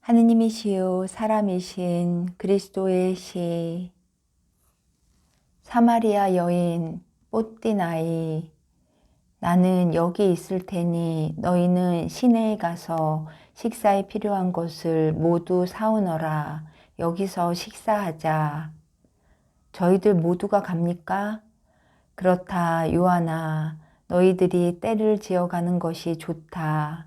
하느님이시요 사람이신 그리스도의 시. 사마리아 여인 뽀띠 나이, 나는 여기 있을 테니 너희는 시내에 가서 식사에 필요한 것을 모두 사오너라. 여기서 식사하자. 저희들 모두가 갑니까? 그렇다, 요한아. 너희들이 때를 지어가는 것이 좋다.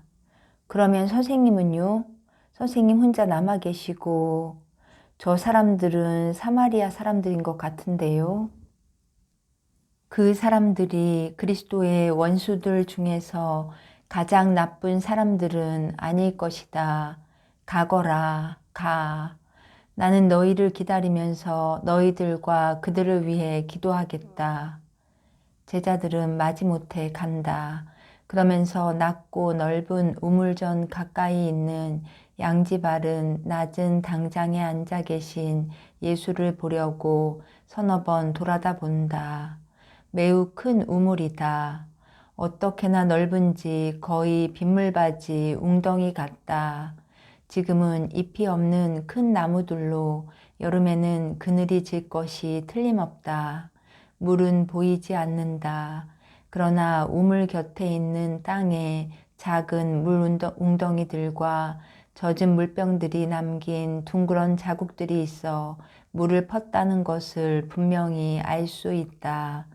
그러면 선생님은요? 선생님 혼자 남아 계시고 저 사람들은 사마리아 사람들인 것 같은데요. 그 사람들이 그리스도의 원수들 중에서 가장 나쁜 사람들은 아닐 것이다. 가거라, 가. 나는 너희를 기다리면서 너희들과 그들을 위해 기도하겠다. 제자들은 마지못해 간다. 그러면서 낮고 넓은 우물전 가까이 있는 양지바른 낮은 당장에 앉아 계신 예수를 보려고 서너 번 돌아다 본다. 매우 큰 우물이다. 어떻게나 넓은지 거의 빗물바지 웅덩이 같다. 지금은 잎이 없는 큰 나무들로 여름에는 그늘이 질 것이 틀림없다. 물은 보이지 않는다. 그러나 우물 곁에 있는 땅에 작은 물 웅덩이들과 젖은 물병들이 남긴 둥그런 자국들이 있어 물을 펐다는 것을 분명히 알 수 있다.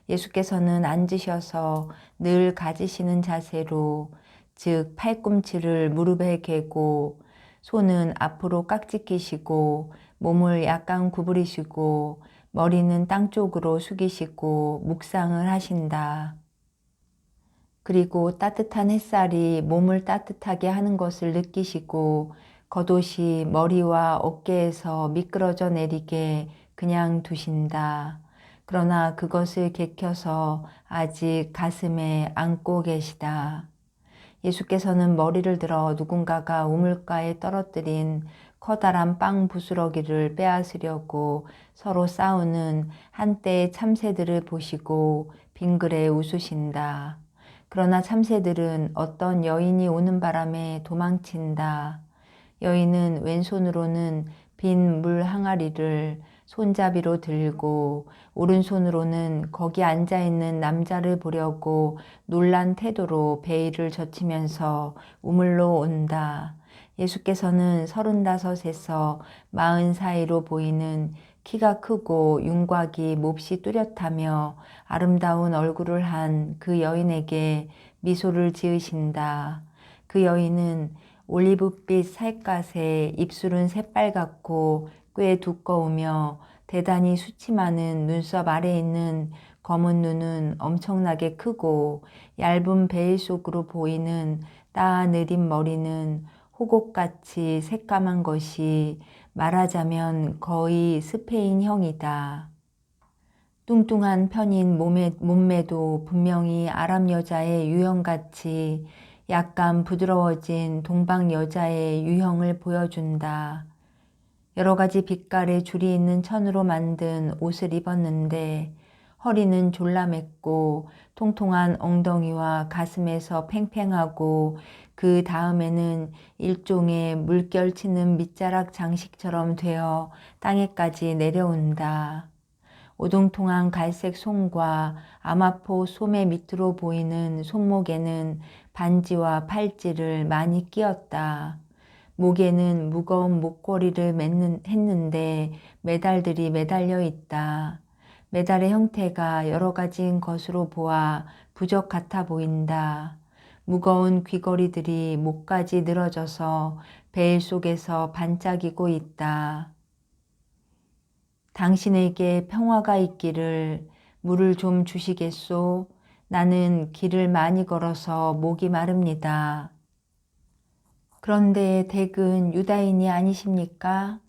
예수께서는 앉으셔서 늘 가지시는 자세로, 즉 팔꿈치를 무릎에 개고 손은 앞으로 깍지 끼시고 몸을 약간 구부리시고 머리는 땅 쪽으로 숙이시고 묵상을 하신다. 그리고 따뜻한 햇살이 몸을 따뜻하게 하는 것을 느끼시고 겉옷이 머리와 어깨에서 미끄러져 내리게 그냥 두신다. 그러나 그것을 개켜서 아직 가슴에 안고 계시다. 예수께서는 머리를 들어 누군가가 우물가에 떨어뜨린 커다란 빵 부스러기를 빼앗으려고 서로 싸우는 한때의 참새들을 보시고 빙그레 웃으신다. 그러나 참새들은 어떤 여인이 오는 바람에 도망친다. 여인은 왼손으로는 빈 물 항아리를 손잡이로 들고 오른손으로는 거기 앉아있는 남자를 보려고 놀란 태도로 베일을 젖히면서 우물로 온다. 예수께서는 35에서 40 사이로 보이는 키가 크고 윤곽이 몹시 뚜렷하며 아름다운 얼굴을 한 그 여인에게 미소를 지으신다. 그 여인은 올리브빛 살갗에 입술은 새빨갛고 꽤 두꺼우며 대단히 수치많은 눈썹 아래 있는 검은 눈은 엄청나게 크고 얇은 베일 속으로 보이는 따느린 머리는 호곡같이 새까만 것이 말하자면 거의 스페인형이다. 뚱뚱한 편인 몸매도 분명히 아랍 여자의 유형같이 약간 부드러워진 동방 여자의 유형을 보여준다. 여러 가지 빛깔의 줄이 있는 천으로 만든 옷을 입었는데 허리는 졸라맸고 통통한 엉덩이와 가슴에서 팽팽하고 그 다음에는 일종의 물결 치는 밑자락 장식처럼 되어 땅에까지 내려온다. 오동통한 갈색 손과 아마포 소매 밑으로 보이는 손목에는 반지와 팔찌를 많이 끼었다. 목에는 무거운 목걸이를 했는데 메달들이 매달려 있다. 메달의 형태가 여러 가지인 것으로 보아 부적 같아 보인다. 무거운 귀걸이들이 목까지 늘어져서 베일 속에서 반짝이고 있다. 당신에게 평화가 있기를. 물을 좀 주시겠소? 나는 길을 많이 걸어서 목이 마릅니다. 그런데 댁은 유다인이 아니십니까?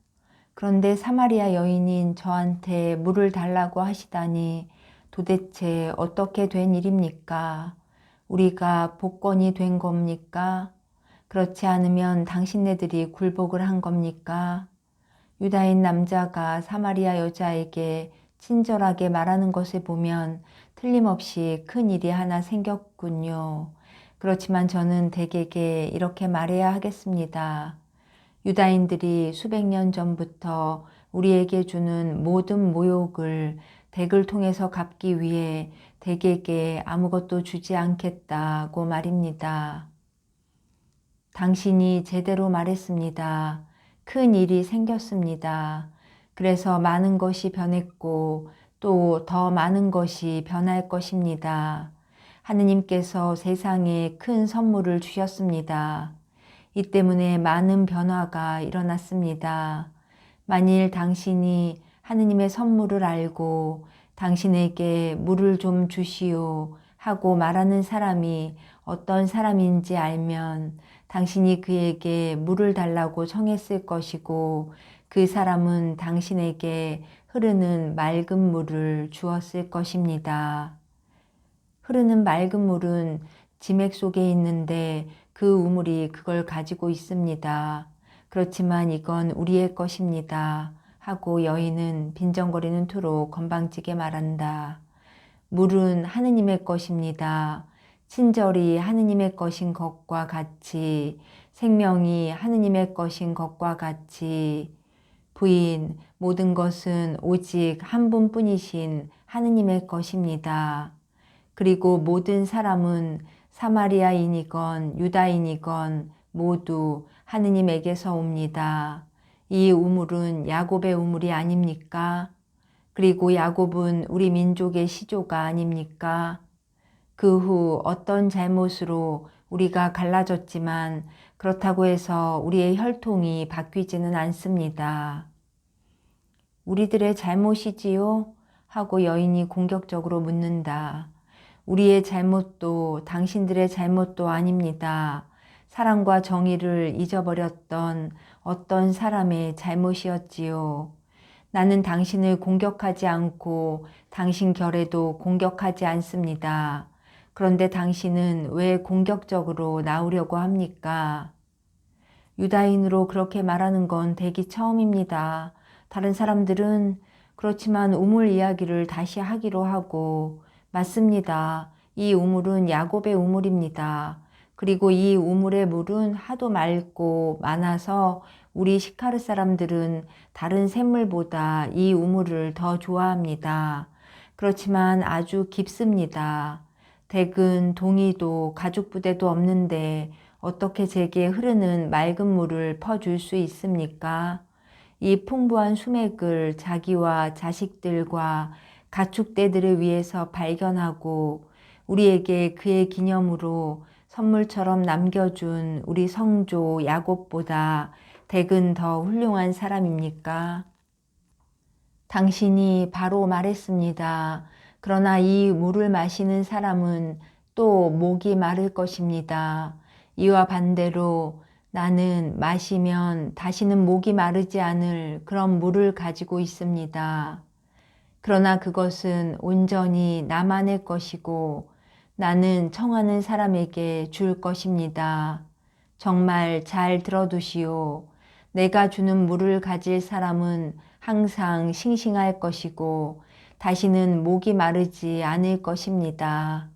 그런데 사마리아 여인인 저한테 물을 달라고 하시다니 도대체 어떻게 된 일입니까? 우리가 복권이 된 겁니까? 그렇지 않으면 당신네들이 굴복을 한 겁니까? 유다인 남자가 사마리아 여자에게 친절하게 말하는 것을 보면 틀림없이 큰 일이 하나 생겼군요. 그렇지만 저는 댁에게 이렇게 말해야 하겠습니다. 유다인들이 수백 년 전부터 우리에게 주는 모든 모욕을 댁을 통해서 갚기 위해 댁에게 아무것도 주지 않겠다고 말입니다. 당신이 제대로 말했습니다. 큰 일이 생겼습니다. 그래서 많은 것이 변했고 또 더 많은 것이 변할 것입니다. 하느님께서 세상에 큰 선물을 주셨습니다. 이 때문에 많은 변화가 일어났습니다. 만일 당신이 하느님의 선물을 알고 당신에게 물을 좀 주시오 하고 말하는 사람이 어떤 사람인지 알면 당신이 그에게 물을 달라고 청했을 것이고 그 사람은 당신에게 흐르는 맑은 물을 주었을 것입니다. 흐르는 맑은 물은 지맥 속에 있는데 그 우물이 그걸 가지고 있습니다. 그렇지만 이건 우리의 것입니다. 하고 여인은 빈정거리는 투로 건방지게 말한다. 물은 하느님의 것입니다. 친절이 하느님의 것인 것과 같이 생명이 하느님의 것인 것과 같이 부인, 모든 것은 오직 한 분뿐이신 하느님의 것입니다. 그리고 모든 사람은 사마리아인이건 유다인이건 모두 하느님에게서 옵니다. 이 우물은 야곱의 우물이 아닙니까? 그리고 야곱은 우리 민족의 시조가 아닙니까? 그 후 어떤 잘못으로 우리가 갈라졌지만 그렇다고 해서 우리의 혈통이 바뀌지는 않습니다. 우리들의 잘못이지요? 하고 여인이 공격적으로 묻는다. 우리의 잘못도 당신들의 잘못도 아닙니다. 사랑과 정의를 잊어버렸던 어떤 사람의 잘못이었지요. 나는 당신을 공격하지 않고 당신 결에도 공격하지 않습니다. 그런데 당신은 왜 공격적으로 나오려고 합니까? 유다인으로 그렇게 말하는 건 대기 처음입니다. 다른 사람들은 그렇지만 우물 이야기를 다시 하기로 하고 맞습니다. 이 우물은 야곱의 우물입니다. 그리고 이 우물의 물은 하도 맑고 많아서 우리 시카르 사람들은 다른 샘물보다 이 우물을 더 좋아합니다. 그렇지만 아주 깊습니다. 댁은 동이도 가죽 부대도 없는데 어떻게 제게 흐르는 맑은 물을 퍼줄 수 있습니까? 이 풍부한 수맥을 자기와 자식들과 가축대들을 위해서 발견하고 우리에게 그의 기념으로 선물처럼 남겨준 우리 성조 야곱보다 댁은 더 훌륭한 사람입니까? 당신이 바로 말했습니다. 그러나 이 물을 마시는 사람은 또 목이 마를 것입니다. 이와 반대로 나는 마시면 다시는 목이 마르지 않을 그런 물을 가지고 있습니다. 그러나 그것은 온전히 나만의 것이고 나는 청하는 사람에게 줄 것입니다. 정말 잘 들어두시오. 내가 주는 물을 가질 사람은 항상 싱싱할 것이고 다시는 목이 마르지 않을 것입니다.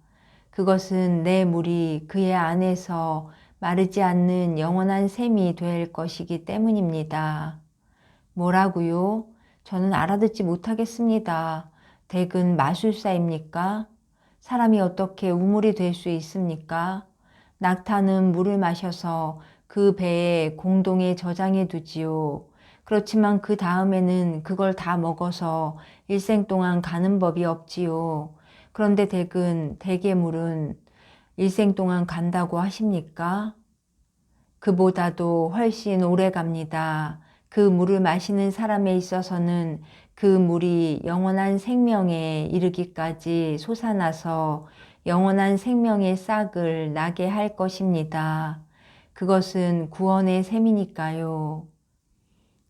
그것은 내 물이 그의 안에서 마르지 않는 영원한 샘이 될 것이기 때문입니다. 뭐라고요? 저는 알아듣지 못하겠습니다. 댁은 마술사입니까? 사람이 어떻게 우물이 될 수 있습니까? 낙타는 물을 마셔서 그 배에 공동에 저장해 두지요. 그렇지만 그 다음에는 그걸 다 먹어서 일생 동안 가는 법이 없지요. 그런데 댁은 댁의 물은 일생 동안 간다고 하십니까? 그보다도 훨씬 오래 갑니다. 그 물을 마시는 사람에 있어서는 그 물이 영원한 생명에 이르기까지 솟아나서 영원한 생명의 싹을 나게 할 것입니다. 그것은 구원의 셈이니까요.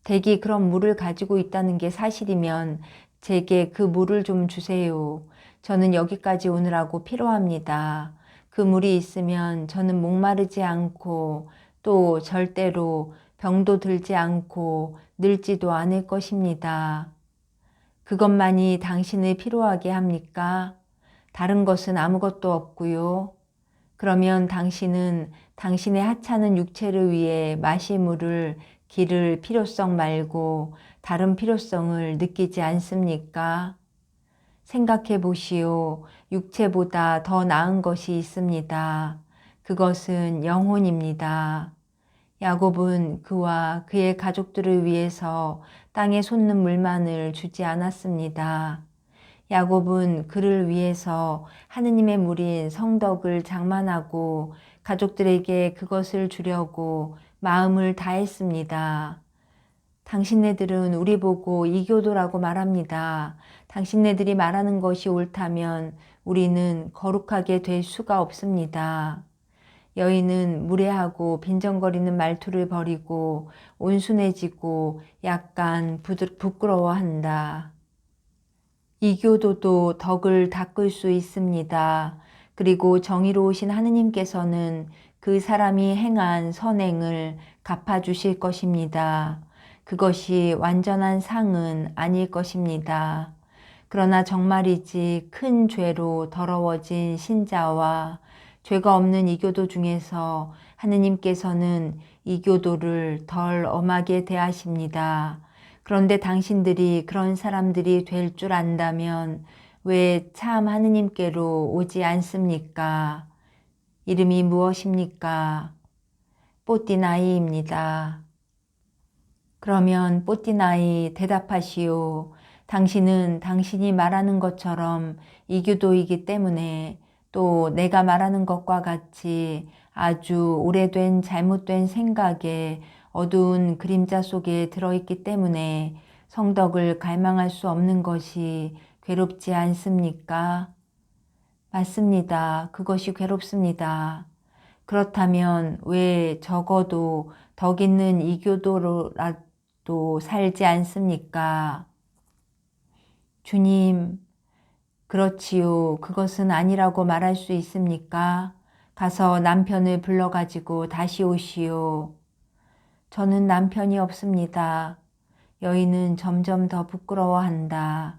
댁이 그런 물을 가지고 있다는 게 사실이면 제게 그 물을 좀 주세요. 저는 여기까지 오느라고 필요합니다. 그 물이 있으면 저는 목마르지 않고 또 절대로 병도 들지 않고 늙지도 않을 것입니다. 그것만이 당신을 필요하게 합니까? 다른 것은 아무것도 없고요. 그러면 당신은 당신의 하찮은 육체를 위해 마실 물을 기를 필요성 말고 다른 필요성을 느끼지 않습니까? 생각해 보시오. 육체보다 더 나은 것이 있습니다. 그것은 영혼입니다. 야곱은 그와 그의 가족들을 위해서 땅에 솟는 물만을 주지 않았습니다. 야곱은 그를 위해서 하느님의 물인 성덕을 장만하고 가족들에게 그것을 주려고 마음을 다했습니다. 당신네들은 우리 보고 이교도라고 말합니다. 당신네들이 말하는 것이 옳다면 우리는 거룩하게 될 수가 없습니다. 여인은 무례하고 빈정거리는 말투를 버리고 온순해지고 약간 부끄러워한다. 이교도도 덕을 닦을 수 있습니다. 그리고 정의로우신 하느님께서는 그 사람이 행한 선행을 갚아주실 것입니다. 그것이 완전한 상은 아닐 것입니다. 그러나 정말이지 큰 죄로 더러워진 신자와 죄가 없는 이교도 중에서 하느님께서는 이교도를 덜 엄하게 대하십니다. 그런데 당신들이 그런 사람들이 될 줄 안다면 왜 참 하느님께로 오지 않습니까? 이름이 무엇입니까? 뽀띠나이입니다. 그러면 뽀띠나이 대답하시오. 당신은 당신이 말하는 것처럼 이교도이기 때문에 또 내가 말하는 것과 같이 아주 오래된 잘못된 생각에 어두운 그림자 속에 들어있기 때문에 성덕을 갈망할 수 없는 것이 괴롭지 않습니까? 맞습니다. 그것이 괴롭습니다. 그렇다면 왜 적어도 덕 있는 이교도로라도 살지 않습니까? 주님, 그렇지요. 그것은 아니라고 말할 수 있습니까? 가서 남편을 불러가지고 다시 오시오. 저는 남편이 없습니다. 여인은 점점 더 부끄러워한다.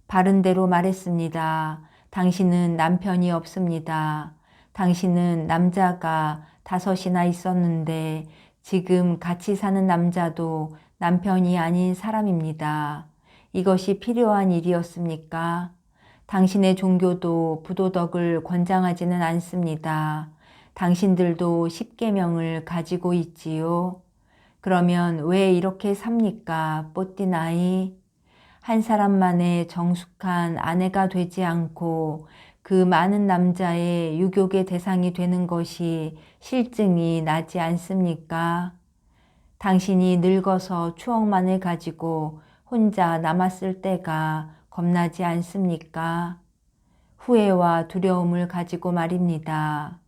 바른 대로 말했습니다. 당신은 남편이 없습니다. 당신은 남자가 5이나 있었는데 지금 같이 사는 남자도 남편이 아닌 사람입니다. 이것이 필요한 일이었습니까? 당신의 종교도 부도덕을 권장하지는 않습니다. 당신들도 십계명을 가지고 있지요. 그러면 왜 이렇게 삽니까? 뽀띠나이? 한 사람만의 정숙한 아내가 되지 않고 그 많은 남자의 유욕의 대상이 되는 것이 실증이 나지 않습니까? 당신이 늙어서 추억만을 가지고 혼자 남았을 때가 겁나지 않습니까? 후회와 두려움을 가지고 말입니다.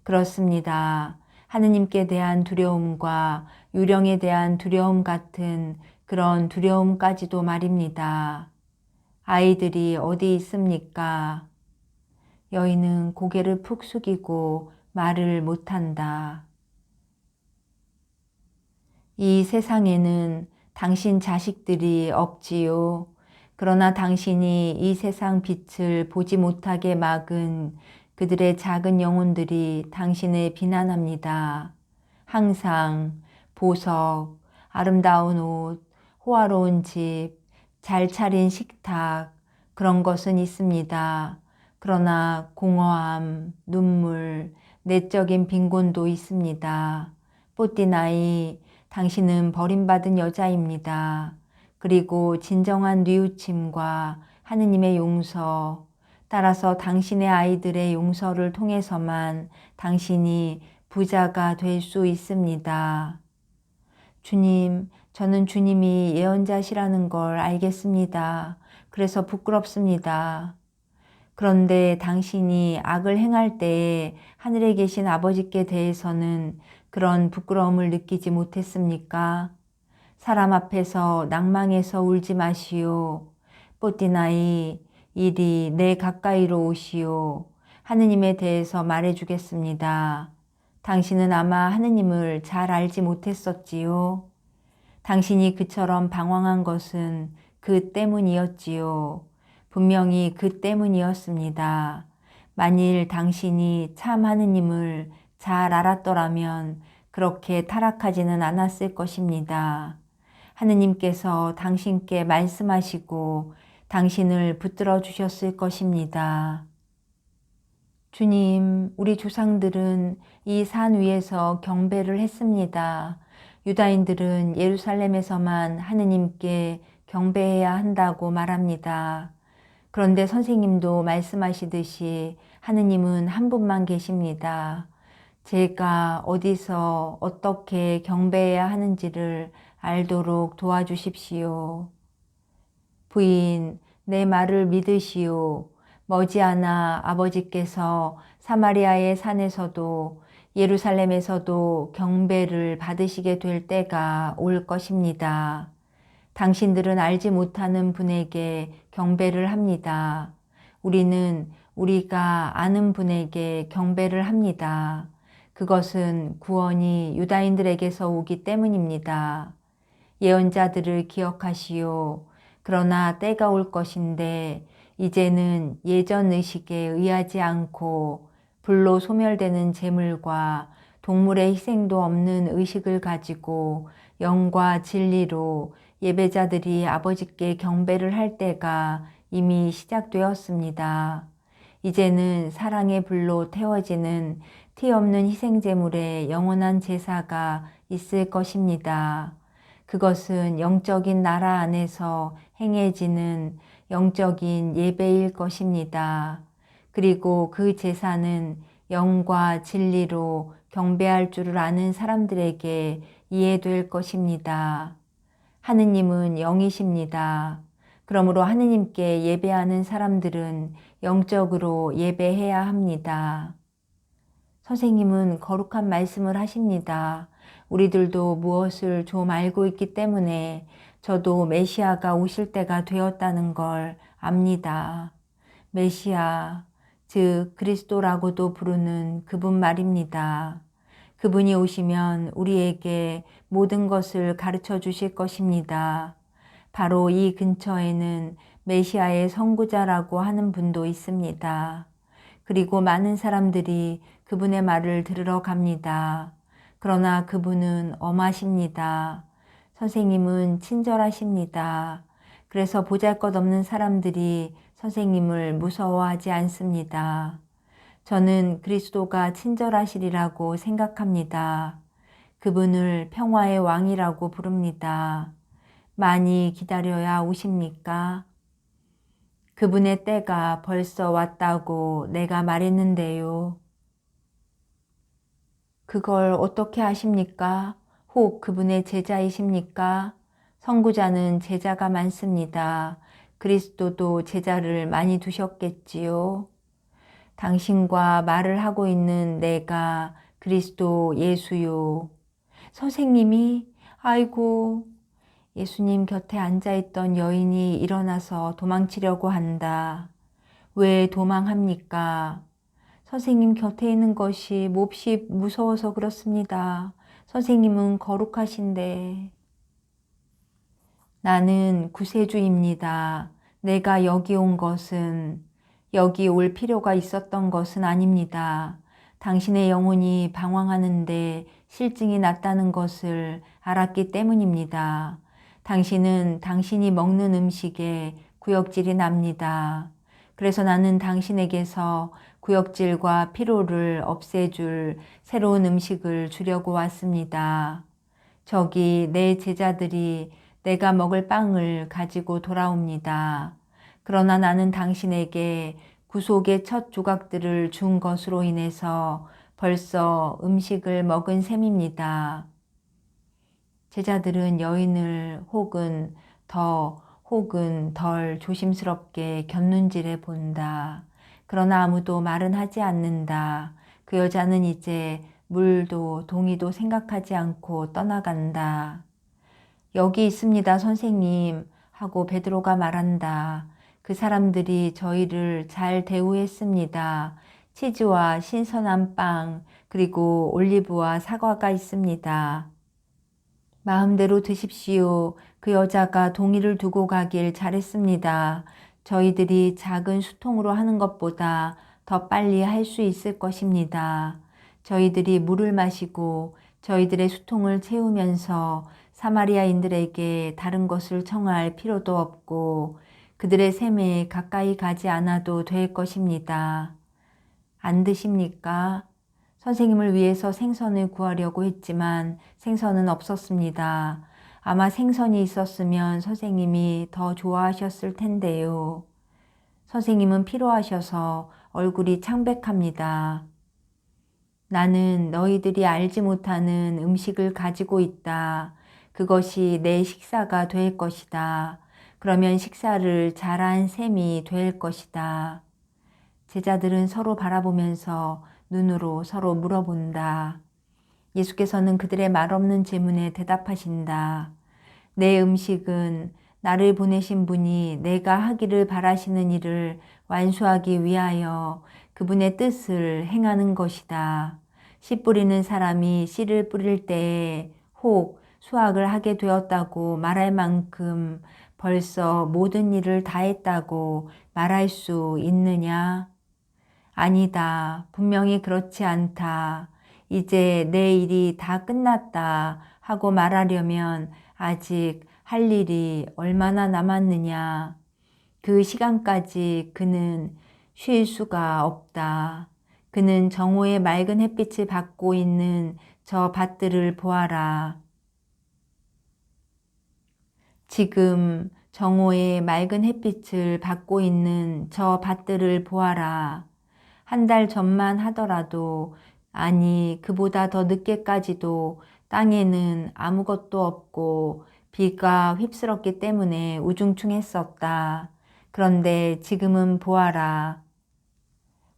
그렇습니다. 하느님께 대한 두려움과 유령에 대한 두려움 같은 그런 두려움까지도 말입니다. 아이들이 어디 있습니까? 여인은 고개를 푹 숙이고 말을 못한다. 이 세상에는 당신 자식들이 없지요. 그러나 당신이 이 세상 빛을 보지 못하게 막은 그들의 작은 영혼들이 당신을 비난합니다. 항상 보석, 아름다운 옷, 호화로운 집, 잘 차린 식탁, 그런 것은 있습니다. 그러나 공허함, 눈물, 내적인 빈곤도 있습니다. 뽀띠나이, 당신은 버림받은 여자입니다. 그리고 진정한 뉘우침과 하느님의 용서, 따라서 당신의 아이들의 용서를 통해서만 당신이 부자가 될 수 있습니다. 주님, 저는 주님이 예언자시라는 걸 알겠습니다. 그래서 부끄럽습니다. 그런데 당신이 악을 행할 때에 하늘에 계신 아버지께 대해서는 그런 부끄러움을 느끼지 못했습니까? 사람 앞에서 낭망해서 울지 마시오. 뽀띠나이, 이리 내 가까이로 오시오. 하느님에 대해서 말해주겠습니다. 당신은 아마 하느님을 잘 알지 못했었지요. 당신이 그처럼 방황한 것은 그 때문이었지요. 분명히 그 때문이었습니다. 만일 당신이 참 하느님을 잘 알았더라면 그렇게 타락하지는 않았을 것입니다. 하느님께서 당신께 말씀하시고 당신을 붙들어 주셨을 것입니다. 주님, 우리 조상들은 이 산 위에서 경배를 했습니다. 유다인들은 예루살렘에서만 하느님께 경배해야 한다고 말합니다. 그런데 선생님도 말씀하시듯이 하느님은 한 분만 계십니다. 제가 어디서 어떻게 경배해야 하는지를 알도록 도와주십시오. 부인, 내 말을 믿으시오. 머지않아 아버지께서 사마리아의 산에서도 예루살렘에서도 경배를 받으시게 될 때가 올 것입니다. 당신들은 알지 못하는 분에게 경배를 합니다. 우리는 우리가 아는 분에게 경배를 합니다. 그것은 구원이 유다인들에게서 오기 때문입니다. 예언자들을 기억하시오. 그러나 때가 올 것인데 이제는 예전 의식에 의하지 않고 불로 소멸되는 제물과 동물의 희생도 없는 의식을 가지고 영과 진리로 예배자들이 아버지께 경배를 할 때가 이미 시작되었습니다. 이제는 사랑의 불로 태워지는 티 없는 희생제물의 영원한 제사가 있을 것입니다. 그것은 영적인 나라 안에서 행해지는 영적인 예배일 것입니다. 그리고 그 제사는 영과 진리로 경배할 줄을 아는 사람들에게 이해될 것입니다. 하느님은 영이십니다. 그러므로 하느님께 예배하는 사람들은 영적으로 예배해야 합니다. 선생님은 거룩한 말씀을 하십니다. 우리들도 무엇을 좀 알고 있기 때문에 저도 메시아가 오실 때가 되었다는 걸 압니다. 메시아, 즉 그리스도라고도 부르는 그분 말입니다. 그분이 오시면 우리에게 모든 것을 가르쳐 주실 것입니다. 바로 이 근처에는 메시아의 선구자라고 하는 분도 있습니다. 그리고 많은 사람들이 그분의 말을 들으러 갑니다. 그러나 그분은 엄하십니다. 선생님은 친절하십니다. 그래서 보잘것없는 사람들이 선생님을 무서워하지 않습니다. 저는 그리스도가 친절하시리라고 생각합니다. 그분을 평화의 왕이라고 부릅니다. 많이 기다려야 오십니까? 그분의 때가 벌써 왔다고 내가 말했는데요. 그걸 어떻게 아십니까? 혹 그분의 제자이십니까? 선구자는 제자가 많습니다. 그리스도도 제자를 많이 두셨겠지요. 당신과 말을 하고 있는 내가 그리스도 예수요. 선생님이 아이고, 예수님 곁에 앉아있던 여인이 일어나서 도망치려고 한다. 왜 도망합니까? 선생님 곁에 있는 것이 몹시 무서워서 그렇습니다. 선생님은 거룩하신데. 나는 구세주입니다. 내가 여기 온 것은, 여기 올 필요가 있었던 것은 아닙니다. 당신의 영혼이 방황하는데 실증이 났다는 것을 알았기 때문입니다. 당신은 당신이 먹는 음식에 구역질이 납니다. 그래서 나는 당신에게서 구역질과 피로를 없애줄 새로운 음식을 주려고 왔습니다. 저기 내 제자들이 내가 먹을 빵을 가지고 돌아옵니다. 그러나 나는 당신에게 구속의 첫 조각들을 준 것으로 인해서 벌써 음식을 먹은 셈입니다. 제자들은 여인을 혹은 더 혹은 덜 조심스럽게 곁눈질해 본다. 그러나 아무도 말은 하지 않는다. 그 여자는 이제 물도 동이도 생각하지 않고 떠나간다. 여기 있습니다, 선생님 하고 베드로가 말한다. 그 사람들이 저희를 잘 대우했습니다. 치즈와 신선한 빵, 그리고 올리브와 사과가 있습니다. 마음대로 드십시오. 그 여자가 동이를 두고 가길 잘했습니다. 저희들이 작은 수통으로 하는 것보다 더 빨리 할 수 있을 것입니다. 저희들이 물을 마시고 저희들의 수통을 채우면서 사마리아인들에게 다른 것을 청할 필요도 없고 그들의 셈에 가까이 가지 않아도 될 것입니다. 안 드십니까? 선생님을 위해서 생선을 구하려고 했지만 생선은 없었습니다. 아마 생선이 있었으면 선생님이 더 좋아하셨을 텐데요. 선생님은 피로하셔서 얼굴이 창백합니다. 나는 너희들이 알지 못하는 음식을 가지고 있다. 그것이 내 식사가 될 것이다. 그러면 식사를 잘한 셈이 될 것이다. 제자들은 서로 바라보면서 눈으로 서로 물어본다. 예수께서는 그들의 말없는 질문에 대답하신다. 내 음식은 나를 보내신 분이 내가 하기를 바라시는 일을 완수하기 위하여 그분의 뜻을 행하는 것이다. 씨 뿌리는 사람이 씨를 뿌릴 때에 혹 수확을 하게 되었다고 말할 만큼 벌써 모든 일을 다 했다고 말할 수 있느냐? 아니다. 분명히 그렇지 않다. 이제 내 일이 다 끝났다 하고 말하려면 아직 할 일이 얼마나 남았느냐. 그 시간까지 그는 쉴 수가 없다. 그는 정오의 맑은 햇빛을 받고 있는 저 밭들을 보아라. 지금 정오의 맑은 햇빛을 받고 있는 저 밭들을 보아라. 한 달 전만 하더라도, 아니 그보다 더 늦게까지도 땅에는 아무것도 없고 비가 휩쓸었기 때문에 우중충했었다. 그런데 지금은 보아라.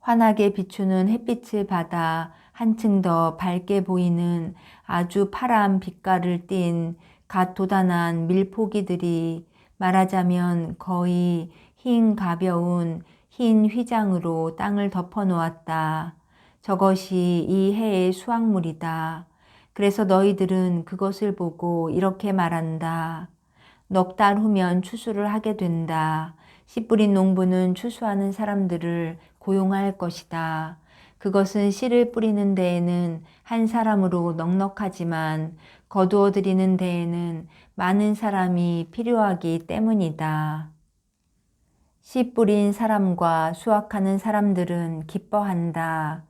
환하게 비추는 햇빛을 받아 한층 더 밝게 보이는 아주 파란 빛깔을 띤 갓 돋아난 밀포기들이 말하자면 거의 흰 가벼운 흰 휘장으로 땅을 덮어 놓았다. 저것이 이 해의 수확물이다. 그래서 너희들은 그것을 보고 이렇게 말한다. 넉 달 후면 추수를 하게 된다. 씨 뿌린 농부는 추수하는 사람들을 고용할 것이다. 그것은 씨를 뿌리는 데에는 한 사람으로 넉넉하지만 거두어 들이는 데에는 많은 사람이 필요하기 때문이다. 씨 뿌린 사람과 수확하는 사람들은 기뻐한다.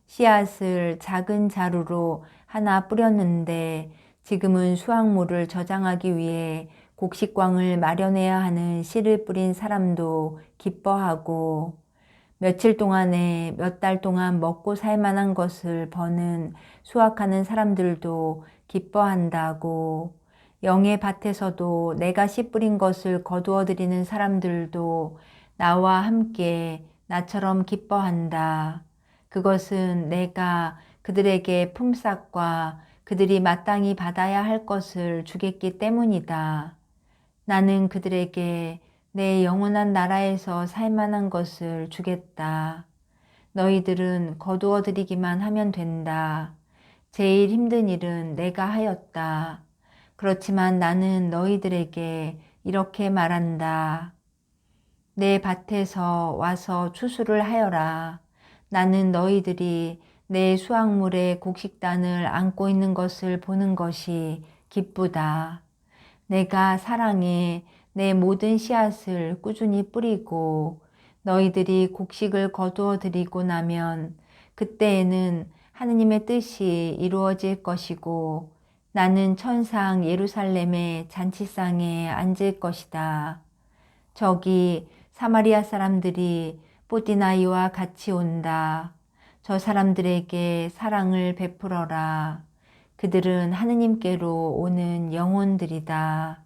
씨앗을 작은 자루로 하나 뿌렸는데 지금은 수확물을 저장하기 위해 곡식광을 마련해야 하는 씨를 뿌린 사람도 기뻐하고 며칠 동안에 몇 달 동안 먹고 살 만한 것을 버는 수확하는 사람들도 기뻐한다고 영의 밭에서도 내가 씨 뿌린 것을 거두어 들이는 사람들도 나와 함께 나처럼 기뻐한다. 그것은 내가 그들에게 품삯과 그들이 마땅히 받아야 할 것을 주겠기 때문이다. 나는 그들에게 내 영원한 나라에서 살 만한 것을 주겠다. 너희들은 거두어 들이기만 하면 된다. 제일 힘든 일은 내가 하였다. 그렇지만 나는 너희들에게 이렇게 말한다. 내 밭에서 와서 추수를 하여라. 나는 너희들이 내 수확물의 곡식단을 안고 있는 것을 보는 것이 기쁘다. 내가 사랑에 내 모든 씨앗을 꾸준히 뿌리고 너희들이 곡식을 거두어 들이고 나면 그때에는 하느님의 뜻이 이루어질 것이고 나는 천상 예루살렘의 잔치상에 앉을 것이다. 저기 사마리아 사람들이 뽀디나이와 같이 온다. 저 사람들에게 사랑을 베풀어라. 그들은 하느님께로 오는 영혼들이다.